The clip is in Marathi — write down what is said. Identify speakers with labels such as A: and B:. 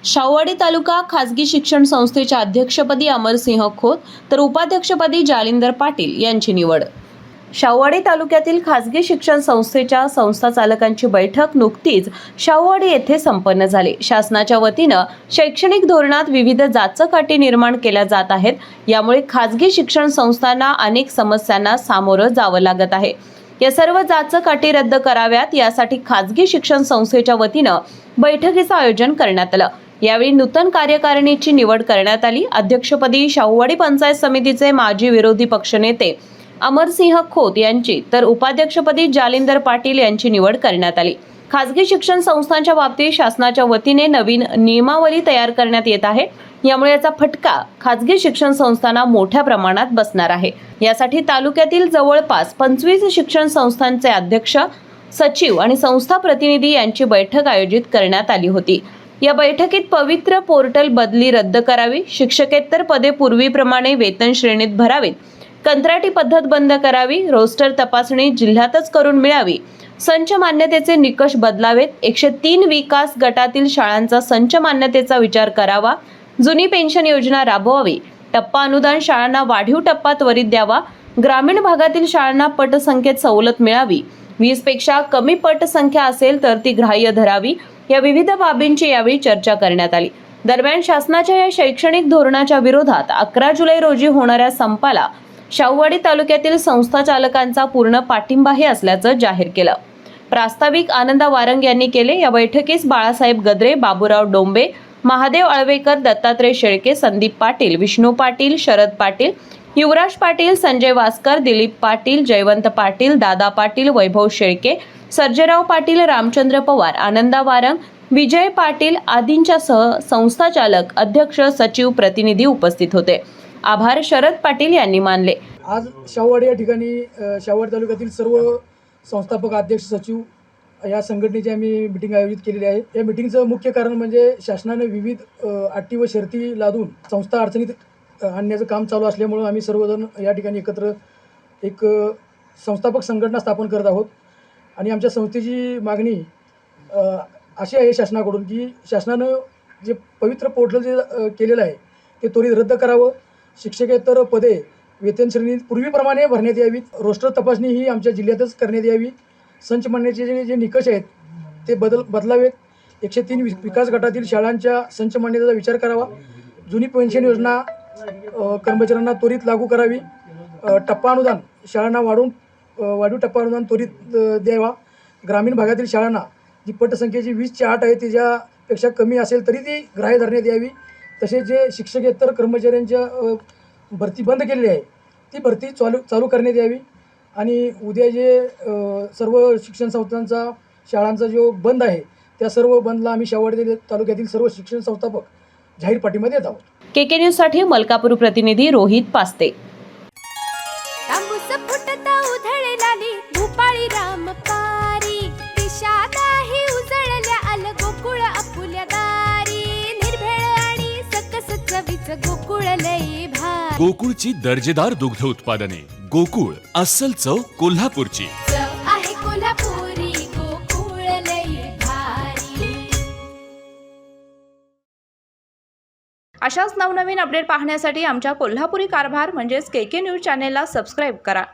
A: शाहूवाडी तालुका खाजगी शिक्षण संस्थेच्या अध्यक्षपदी अमरसिंह खोत तर उपाध्यक्षपदी जालिंदर पाटील यांची निवड। शाहूवाडी तालुक्यातील खाजगी शिक्षण संस्थेच्या संस्था चालकांची बैठक नुकतीच शाहूवाडी येथे संपन्न झाली। शासनाच्या वतीनं शैक्षणिक धोरणात विविध जाचकाठी निर्माण केल्या जात आहेत। यामुळे खाजगी शिक्षण संस्थांना अनेक समस्यांना सामोरं जावं लागत आहे। या सर्व जाचकाठी रद्द कराव्यात यासाठी खाजगी शिक्षण संस्थेच्या वतीनं बैठकीचं आयोजन करण्यात आलं। यावेळी नूतन कार्यकारिणीची निवड करण्यात आली। अध्यक्षपदी शाहूवाडी पंचायत समितीचे माजी विरोधी पक्षनेते अमरसिंह खोत यांची तर उपाध्यक्षपदी जालिंदर पाटील यांची निवड करण्यात आली। खाजगी शिक्षण संस्थांच्या बाबतीत शासनाच्या वतीने नवीन नियमावली तयार करण्यात येत आहे। यामुळे याचा फटका खाजगी शिक्षण संस्थांना मोठ्या प्रमाणात बसणार आहे। यासाठी तालुक्यातील जवळपास 25 शिक्षण संस्थांचे अध्यक्ष, सचिव आणि संस्था प्रतिनिधी यांची बैठक आयोजित करण्यात आली होती। या बैठकीत पवित्र पोर्टल बदली रद्द करावी, शिक्षकेतर पदे पूर्वीप्रमाणे वेतन श्रेणीत भरावीत, कंत्राटी पद्धत बंद करावी, रोस्टर तपासणी जिल्ह्यातच करून मिळावी, संच मान्यतेचे निकष बदलावेत, 103 विकास गटातील शाळांचा संच मान्यतेचा विचार करावा, जुनी पेन्शन योजना राबवावी, टप्पा अनुदान शाळांना वाढीव टप्पा त्वरित द्यावा, ग्रामीण भागातील शाळांना पटसंख्येत सवलत मिळावी, 20 पेक्षा कमी पटसंख्या असेल तर ती ग्राह्य धरावी, या विविध बाबींची यावेळी चर्चा करण्यात आली। दरम्यान शासनाच्या या शैक्षणिक धोरणाच्या विरोधात 11 जुलै रोजी होणाऱ्या संपाला शाहूवाडी तालुक्यातील संस्था चालकांचा पूर्ण पाठिंबाही असल्याचं जाहीर केलं। प्रास्ताविक आनंदा वारंग यांनी केले। या बैठकीस बाळासाहेब गद्रे, बाबूराव डोंबे, महादेव अळवेकर, दत्तात्रय शेळके, संदीप पाटील, विष्णू पाटील, शरद पाटील, युवराज पाटील, संजय वास्कर, दिलीप पाटील, जयवंत पाटील, दादा पाटील, वैभव शेळके, सर्जेराव पाटील, रामचंद्र पवार, आनंदा वारंग, विजय पाटील आदींच्यासह संस्था चालक, अध्यक्ष, सचिव, प्रतिनिधी उपस्थित होते। आभार शरद पाटील यांनी मानले।
B: आज शाहूवाडी या ठिकाणी शाहूवाडी तालुक्यातील सर्व संस्थापक, अध्यक्ष, सचिव या संघटनेची आम्ही मीटिंग आयोजित केलेली आहे। या मीटिंगचं मुख्य कारण म्हणजे शासनाने विविध अटी व शर्ती लादून संस्था अडचणीत आणण्याचं काम चालू असल्यामुळे आम्ही सर्वजण या ठिकाणी एकत्र एक संस्थापक संघटना स्थापन करत आहोत। आणि आमच्या संस्थेची मागणी अशी आहे शासनाकडून की शासनानं जे पवित्र पोर्टल जे केलेलं आहे ते त्वरित रद्द करावं, शिक्षकेतर पदे वेतन श्रेणीत पूर्वीप्रमाणे भरण्यात यावीत, रोस्टर तपासणी ही आमच्या जिल्ह्यातच करण्यात यावी, संच मान्यतेचे जे निकष आहेत ते बदलावेत, 103 विकास गटातील शाळांच्या संच मान्यतेचा विचार करावा, जुनी पेन्शन योजना कर्मचाऱ्यांना त्वरित लागू करावी, टप्पा अनुदान शाळांना वाढीव टप्पा अनुदान त्वरित द्यावा, ग्रामीण भागातील शाळांना जी पटसंख्येची 20ची 8 आहे त्याच्यापेक्षा कमी असेल तरी ती ग्राह्य धरण्यात यावी। तसेच जे शिक्षकेतर कर्मचाऱ्यांच्या भरती बंद केलेली आहे ती भरती चालू करण्यात यावी। आणि उद्या जे सर्व शिक्षण संस्थांचा शाळांचा जो बंद आहे त्या सर्व बंदला आम्ही शाहूवाडी तालुक्यातील सर्व शिक्षण संस्थापक जाहीर पाठिंबा देत आहोत।
A: केके न्यूज साठी मलकापूर प्रतिनिधी रोहित पास्ते।
C: गोकुळची दर्जेदार दुग्ध उत्पादने, गोकुळ अस्सल चव कोल्हापूरची।
D: अशाच नवनवीन अपडेट पाहण्यासाठी आमच्या कोल्हापुरी कारभार म्हणजेच केके न्यूज चॅनेलला सबस्क्राईब करा।